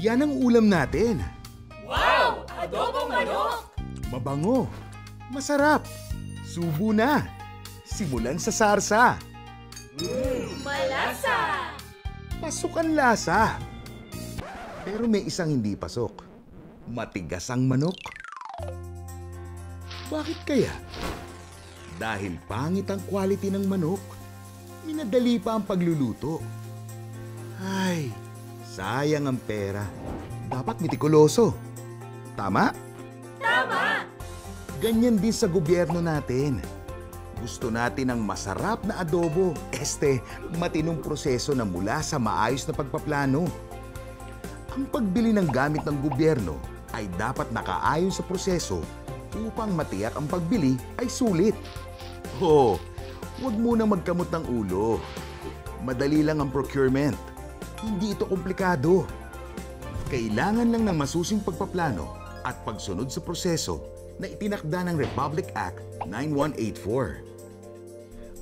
Yan ang ulam natin. Wow! Adobong manok! Mabango, masarap, subo na. Simulan sa sarsa. Malasa! Pasok ang lasa. Pero may isang hindi pasok. Matigas ang manok. Bakit kaya? Dahil pangit ang quality ng manok. Minadali pa ang pagluluto. Ay, sayang ang pera. Dapat mitikuloso. Tama? Tama! Ganyan din sa gobyerno natin. Gusto natin ng masarap na adobo. Matinong proseso na mula sa maayos na pagpaplano. Ang pagbili ng gamit ng gobyerno ay dapat nakaayon sa proseso upang matiyak ang pagbili ay sulit. Huwag muna magkamot ng ulo. Madali lang ang procurement. Hindi ito komplikado. Kailangan lang ng masusing pagpaplano at pagsunod sa proseso na itinakda ng Republic Act 9184.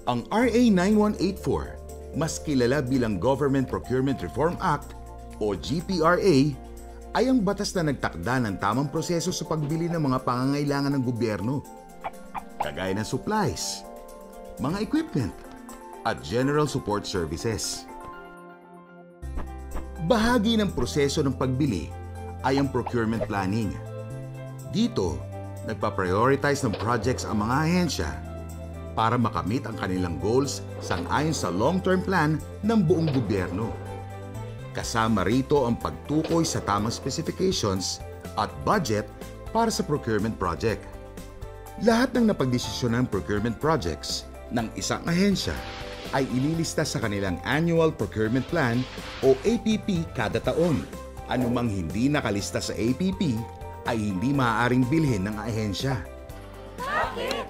Ang RA 9184, mas kilala bilang Government Procurement Reform Act o GPRA, ay ang batas na nagtakda ng tamang proseso sa pagbili ng mga pangangailangan ng gobyerno, kagaya ng supplies, mga equipment, at general support services. Bahagi ng proseso ng pagbili ay ang procurement planning. Dito, nagpa-prioritize ng projects ang mga ahensya para makamit ang kanilang goals sang-ayon sa long-term plan ng buong gobyerno. Kasama rito ang pagtukoy sa tamang specifications at budget para sa procurement project. Lahat ng napagdesisyonan ng procurement projects ng isang ahensya ay ililista sa kanilang Annual Procurement Plan o APP kada taon. Anumang hindi nakalista sa APP ay hindi maaaring bilhin ng ahensya. Bakit?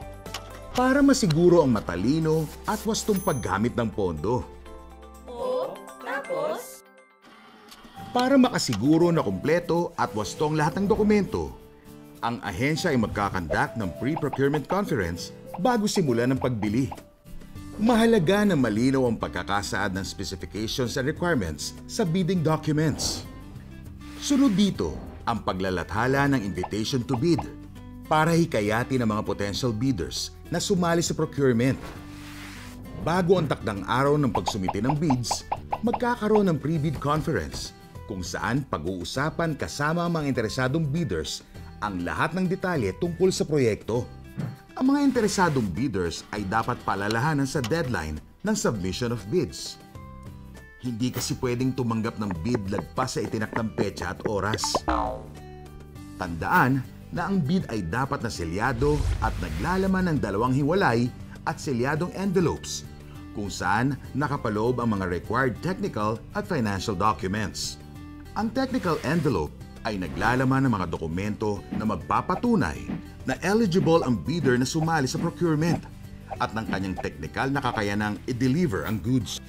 Para masiguro ang matalino at wastong paggamit ng pondo. Tapos? Para makasiguro na kumpleto at wastong lahat ng dokumento, ang ahensya ay magkakandak ng pre-procurement conference bago simulan ang pagbili. Mahalaga na malinaw ang pagkakasaad ng specifications and requirements sa bidding documents. Sunod dito ang paglalathala ng invitation to bid para hikayatin ang mga potential bidders na sumali sa procurement. Bago ang takdang araw ng pagsumite ng bids, magkakaroon ng pre-bid conference kung saan pag-uusapan kasama ang mga interesadong bidders ang lahat ng detalye tungkol sa proyekto. Ang mga interesadong bidders ay dapat palalahanan sa deadline ng submission of bids. Hindi kasi pwedeng tumanggap ng bid lagpas sa itinakdang petsa at oras. Tandaan na ang bid ay dapat na selyado at naglalaman ng dalawang hiwalay at selyadong envelopes kung saan nakapaloob ang mga required technical at financial documents. Ang technical envelope ay naglalaman ng mga dokumento na magpapatunay na eligible ang bidder na sumali sa procurement at ng kanyang technical na kakayanang i-deliver ang goods.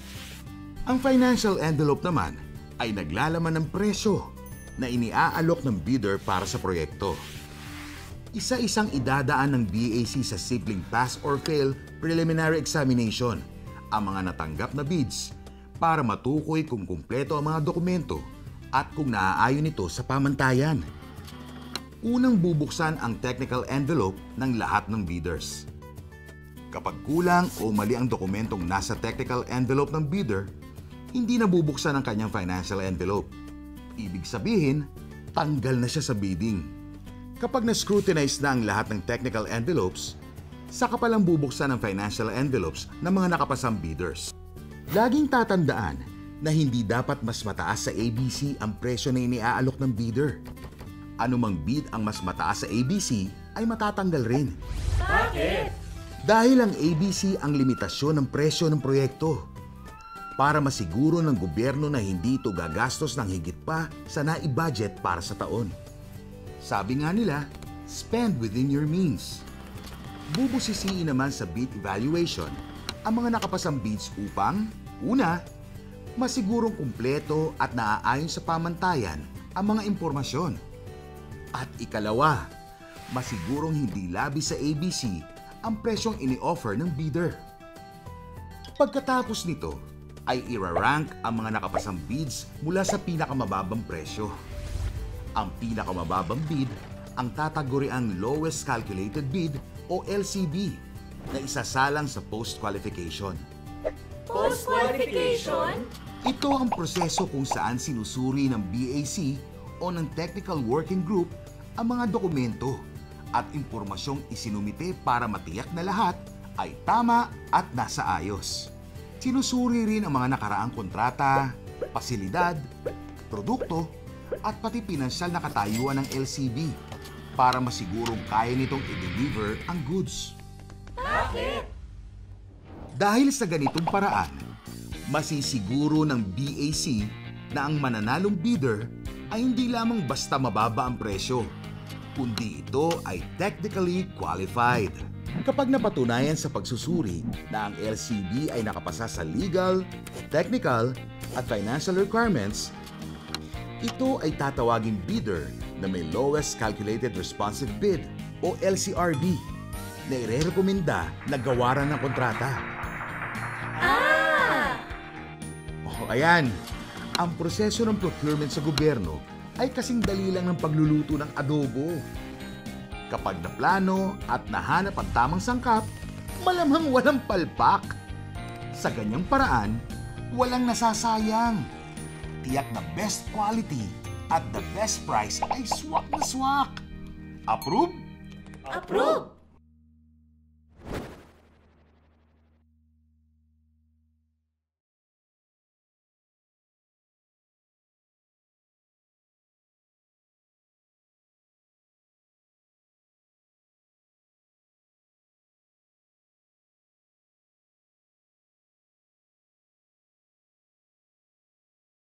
Ang financial envelope naman ay naglalaman ng presyo na iniaalok ng bidder para sa proyekto. Isa-isang idadaan ng BAC sa simpleng pass or fail preliminary examination ang mga natanggap na bids para matukoy kung kumpleto ang mga dokumento at kung naaayon ito sa pamantayan. Unang bubuksan ang technical envelope ng lahat ng bidders. Kapag kulang o mali ang dokumentong nasa technical envelope ng bidder, hindi na bubuksan ang kanyang financial envelope. Ibig sabihin, tanggal na siya sa bidding. Kapag na-scrutinize na ang lahat ng technical envelopes, saka palang bubuksan ang financial envelopes ng mga nakapasang bidders. Laging tatandaan na hindi dapat mas mataas sa ABC ang presyo na iniaalok ng bidder. Anumang bid ang mas mataas sa ABC ay matatanggal rin. Bakit? Dahil ang ABC ang limitasyon ng presyo ng proyekto. Para masiguro ng gobyerno na hindi ito gagastos ng higit pa sa naibudget para sa taon. Sabi nga nila, spend within your means. Bubusisiin naman sa bid evaluation ang mga nakapasang bids upang, una, masigurong kumpleto at naaayon sa pamantayan ang mga impormasyon. At ikalawa, masigurong hindi labis sa ABC ang presyong ini-offer ng bidder. Pagkatapos nito, ay irarank ang mga nakapasang bids mula sa pinakamababang presyo. Ang pinakamababang bid ang tataguriang lowest calculated bid o LCB na isasalang sa post-qualification. Post-qualification? Ito ang proseso kung saan sinusuri ng BAC o ng Technical Working Group ang mga dokumento at impormasyong isinumite para matiyak na lahat ay tama at nasa ayos. Sinusuri rin ang mga nakaraang kontrata, pasilidad, produkto, at pati pinansyal na katayuan ng LCB para masigurong kaya nitong i-deliver ang goods. Bakit? Dahil sa ganitong paraan, masisiguro ng BAC na ang mananalong bidder ay hindi lamang basta mababa ang presyo, kundi ito ay technically qualified. Kapag napatunayan sa pagsusuri na ang LCB ay nakapasa sa legal, technical, at financial requirements, ito ay tatawaging bidder na may lowest calculated responsive bid o LCRB na irerekomenda na gawaran ng kontrata. Ayan, ang proseso ng procurement sa gobyerno ay kasing dali lang ng pagluluto ng adobo. Kapag naplano at nahanap ang tamang sangkap, malamang walang palpak. Sa ganyang paraan, walang nasasayang. Tiyak na best quality at the best price ay swak na swak. Approve? Approve!